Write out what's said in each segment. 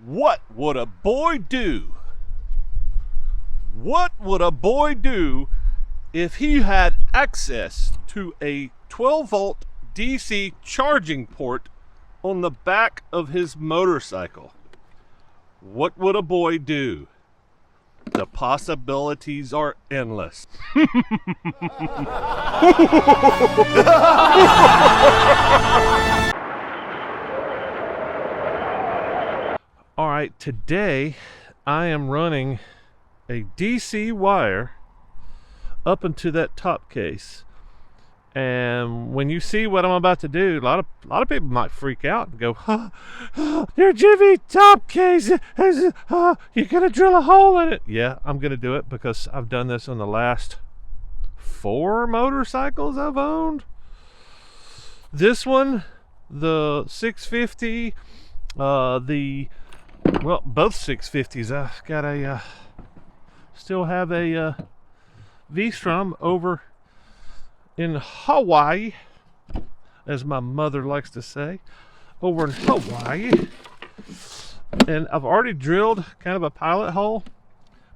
What would a boy do? What would a boy do if he had access to a 12-volt DC charging port on the back of his motorcycle? What would a boy do? The possibilities are endless. All right, today I am running a DC wire up into that top case, and when you see what I'm about to do, a lot of people might freak out and go, your Givi top case, you're gonna drill a hole in it. Yeah, I'm gonna do it because I've done this on the last 4 motorcycles I've owned. This one, the 650, both 650s. I've got a still have a V-Strom over in Hawaii, as my mother likes to say, over in Hawaii. And I've already drilled kind of a pilot hole,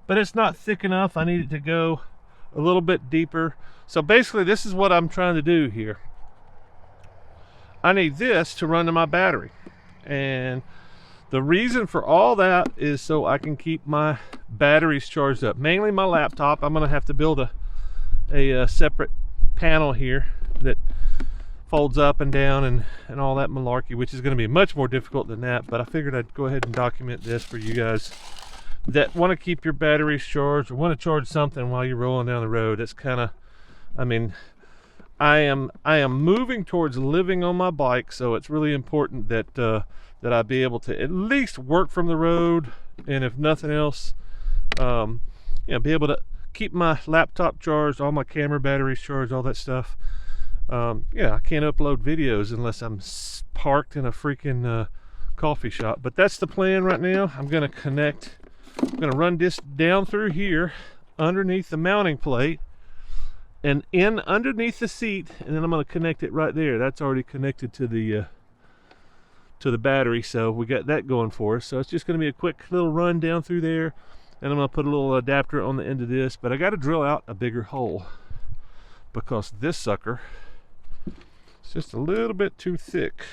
but it's not thick enough. I need it to go a little bit deeper. So basically this is what I'm trying to do here. I need this to run to my battery, and the reason for all that is so I can keep my batteries charged up. Mainly my laptop. I'm going to have to build a separate panel here that folds up and down and all that malarkey, which is going to be much more difficult than that. But I figured I'd go ahead and document this for you guys that want to keep your batteries charged or want to charge something while you're rolling down the road. It's kind of, I mean, I am moving towards living on my bike, so it's really important that that I be able to at least work from the road, and if nothing else, be able to keep my laptop charged, all my camera batteries charged, all that stuff. I can't upload videos unless I'm parked in a freaking coffee shop, but that's the plan right now. I'm gonna run this down through here underneath the mounting plate and in underneath the seat, and then I'm going to connect it right there. That's already connected to the battery, so we got that going for us. So it's just going to be a quick little run down through there, and I'm going to put a little adapter on the end of this, but I got to drill out a bigger hole because this sucker is just a little bit too thick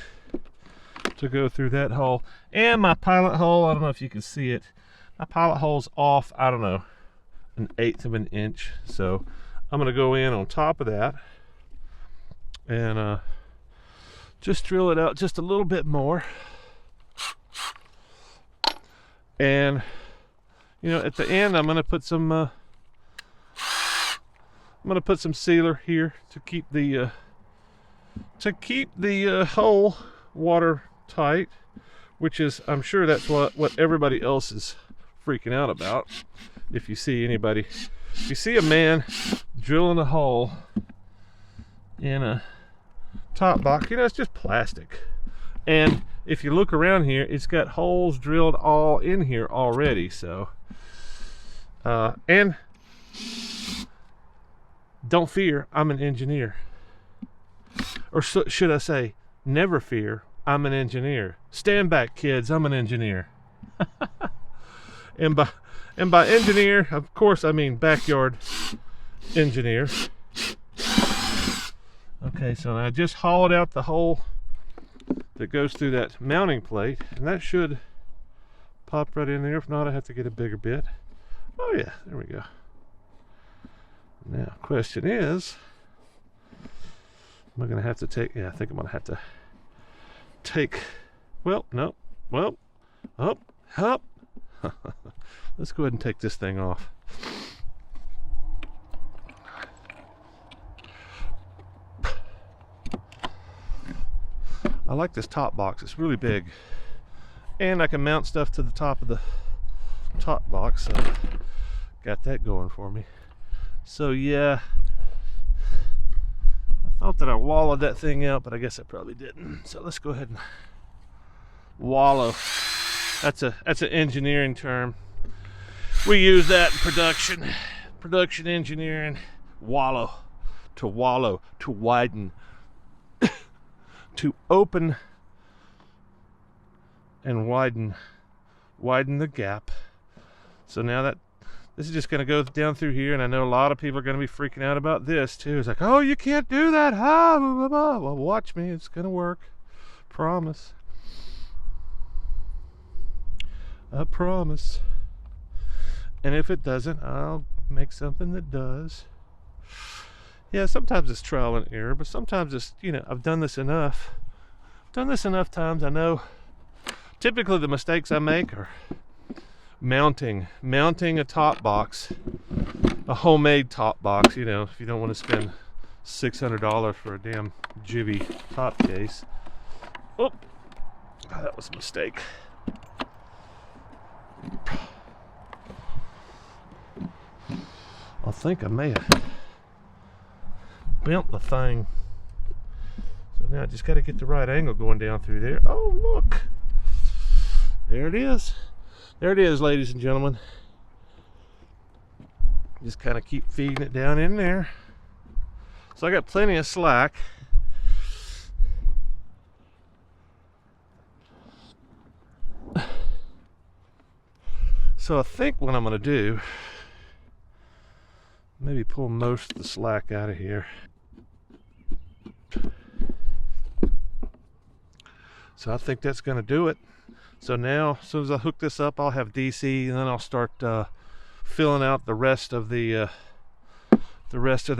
to go through that hole. And my pilot hole, I don't know if you can see it, my pilot hole's off, I don't know, 1/8 of an inch. So I'm going to go in on top of that and just drill it out just a little bit more. And at the end I'm going to put some sealer here to keep the hole water tight, which is, I'm sure that's what everybody else is freaking out about. If you see a man drilling a hole in a top box, it's just plastic. And if you look around here, it's got holes drilled all in here already. So and don't fear, I'm an engineer. Or should I say, never fear, I'm an engineer. Stand back, kids, I'm an engineer. And by engineer, of course, I mean backyard engineer. Okay, so I just hollowed out the hole that goes through that mounting plate, and that should pop right in there. If not, I have to get a bigger bit. Oh yeah, there we go. Now, question is, am I going to have to take, I think I'm going to have to take, up. Let's go ahead and take this thing off. I like this top box. It's really big, and I can mount stuff to the top of the top box, so got that going for me. So yeah, I thought that I wallowed that thing out, but I guess I probably didn't. So let's go ahead and wallow. That's an engineering term. We use that in production engineering. Wallow, to widen, to open and widen widen the gap. So now that this is just going to go down through here, and I know a lot of people are going to be freaking out about this too. It's like, oh, you can't do that. Blah, blah, blah. Well, watch me. It's going to work. Promise. I promise. And if it doesn't, I'll make something that does. Yeah, sometimes it's trial and error, but sometimes it's, you know, I've done this enough. Done this enough times. I know typically the mistakes I make are mounting a top box, a homemade top box. You know, if you don't want to spend $600 for a damn Givi top case. Oh, that was a mistake. I think I may have bent the thing. So now I just got to get the right angle going down through there. Oh, look. There it is. There it is, ladies and gentlemen. Just kind of keep feeding it down in there. So I got plenty of slack. So I think what I'm going to do, maybe pull most of the slack out of here. So I think that's going to do it. So now, as soon as I hook this up, I'll have DC, and then I'll start filling out the rest of the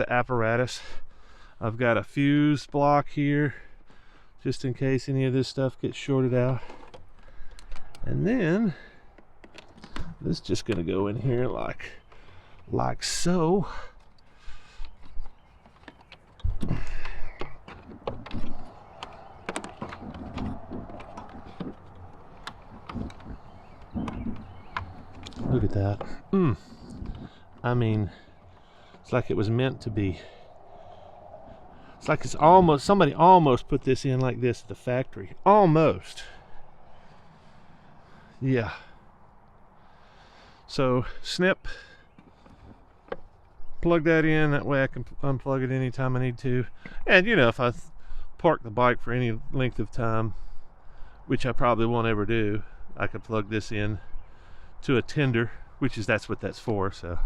apparatus. I've got a fuse block here, just in case any of this stuff gets shorted out. And then this is just going to go in here like so. Look at that. I mean, it's like it was meant to be. It's like it's almost, somebody almost put this in like this at the factory. Almost. Yeah. So, snip. Plug that in. That way I can unplug it anytime I need to. And, you know, if I park the bike for any length of time, which I probably won't ever do, I could plug this in to a tender, that's what that's for. So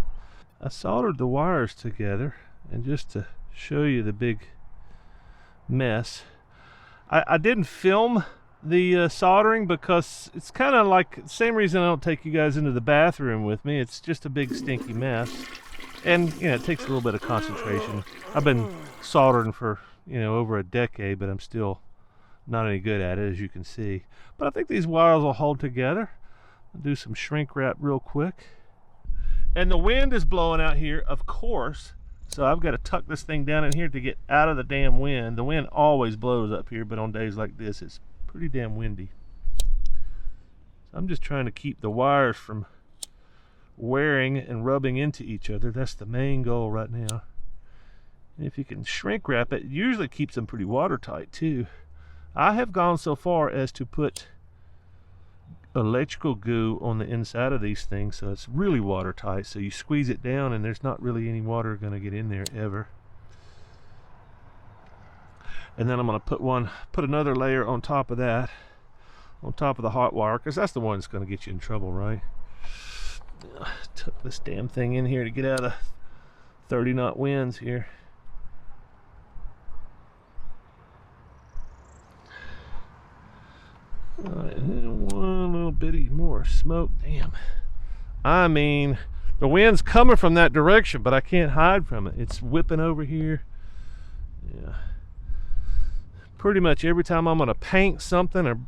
I soldered the wires together, and just to show you the big mess, I didn't film the soldering because it's kind of like the same reason I don't take you guys into the bathroom with me. It's just a big stinky mess, and you know, it takes a little bit of concentration. I've been soldering for, you know, over a decade, but I'm still not any good at it, as you can see. But I think these wires will hold together. I'll do some shrink wrap real quick. And the wind is blowing out here, of course, so I've got to tuck this thing down in here to get out of the damn wind. The wind always blows up here, but on days like this it's pretty damn windy. So I'm just trying to keep the wires from wearing and rubbing into each other. That's the main goal right now. And if you can shrink wrap it, it usually keeps them pretty watertight too. I have gone so far as to put electrical goo on the inside of these things, so it's really watertight. So you squeeze it down and there's not really any water going to get in there ever. And then I'm going to put another layer on top of that, on top of the hot wire, because that's the one that's going to get you in trouble, right? Tuck this damn thing in here to get out of 30 knot winds here. Alright, one little bitty more smoke. Damn. I mean, the wind's coming from that direction, but I can't hide from it. It's whipping over here. Yeah. Pretty much every time I'm going to paint something or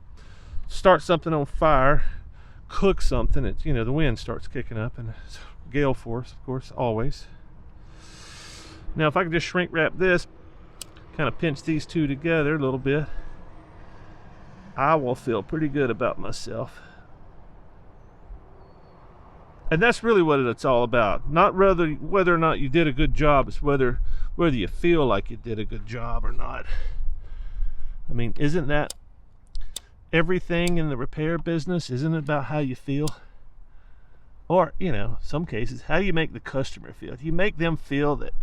start something on fire, cook something, it's, you know, the wind starts kicking up, and it's gale force, of course, always. Now, if I could just shrink wrap this, kind of pinch these two together a little bit, I will feel pretty good about myself. And that's really what it's all about. Not whether or not you did a good job, it's whether you feel like you did a good job or not. I mean, isn't that everything in the repair business? Isn't it about how you feel? Or, you know, some cases, how do you make the customer feel? Do you make them feel that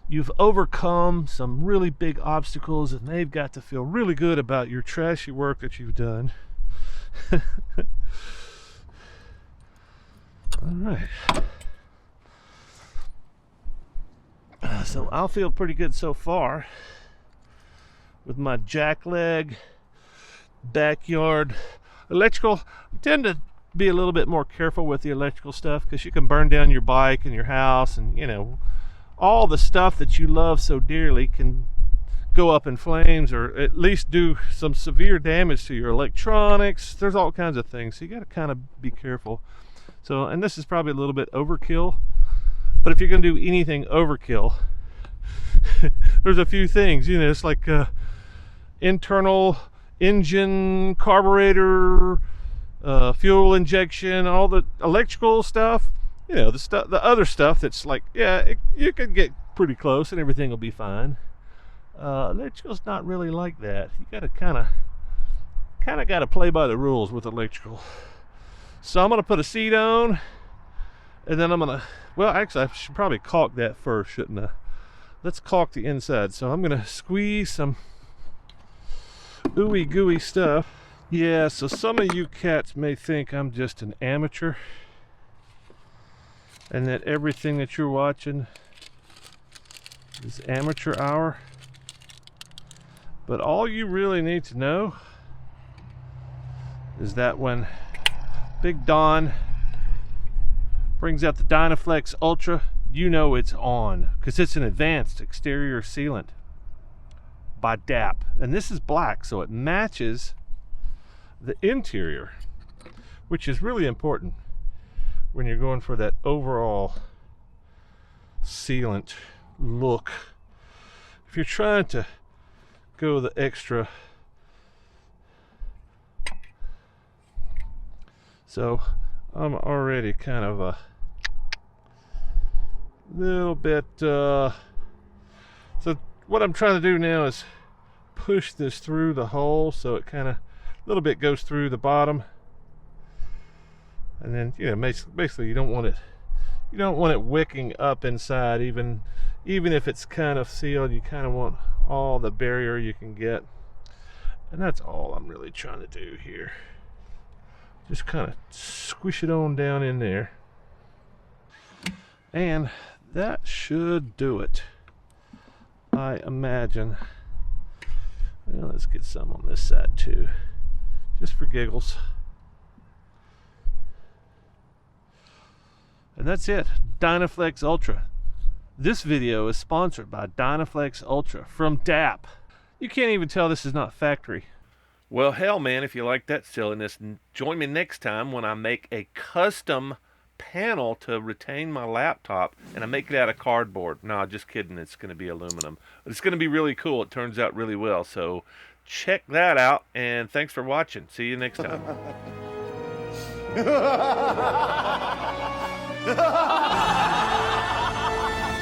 you've overcome some really big obstacles and they've got to feel really good about your trashy work that you've done? Alright. So I'll feel pretty good so far with my jack leg, backyard electrical. I tend to be a little bit more careful with the electrical stuff because you can burn down your bike and your house, and you know, all the stuff that you love so dearly can go up in flames, or at least do some severe damage to your electronics. There's all kinds of things, so you got to kind of be careful. So, and this is probably a little bit overkill, but if you're going to do anything overkill, there's a few things, you know, it's like internal engine, carburetor, fuel injection, all the electrical stuff, you know, the other stuff that's like, yeah, you can get pretty close and everything will be fine. Electrical's not really like that. You gotta kind of got to play by the rules with electrical. So I'm gonna put a seat on, and then I'm gonna, well, actually I should probably caulk that first, shouldn't I? Let's caulk the inside. So I'm gonna squeeze some ooey gooey stuff. Yeah, so some of you cats may think I'm just an amateur and that everything that you're watching is amateur hour. But all you really need to know is that when Big Don brings out the Dynaflex Ultra, you know it's on, because it's an advanced exterior sealant by DAP. And this is black, so it matches the interior, which is really important when you're going for that overall sealant look. If you're trying to go the extra, so I'm already kind of a little bit so what I'm trying to do now is push this through the hole, so it kind of a little bit goes through the bottom, and then, you know, basically you don't want it wicking up inside. Even if it's kind of sealed, you kind of want all the barrier you can get, and that's all I'm really trying to do here. Just kind of squish it on down in there, and that should do it, I imagine. Well, let's get some on this side too, just for giggles. And that's it, Dynaflex Ultra. This video is sponsored by Dynaflex Ultra from DAP. You can't even tell this is not factory. Well, hell, man, if you like that silliness, join me next time when I make a custom panel to retain my laptop, and I make it out of cardboard. No, just kidding, it's going to be aluminum. But it's going to be really cool. It turns out really well. So check that out, and thanks for watching. See you next time.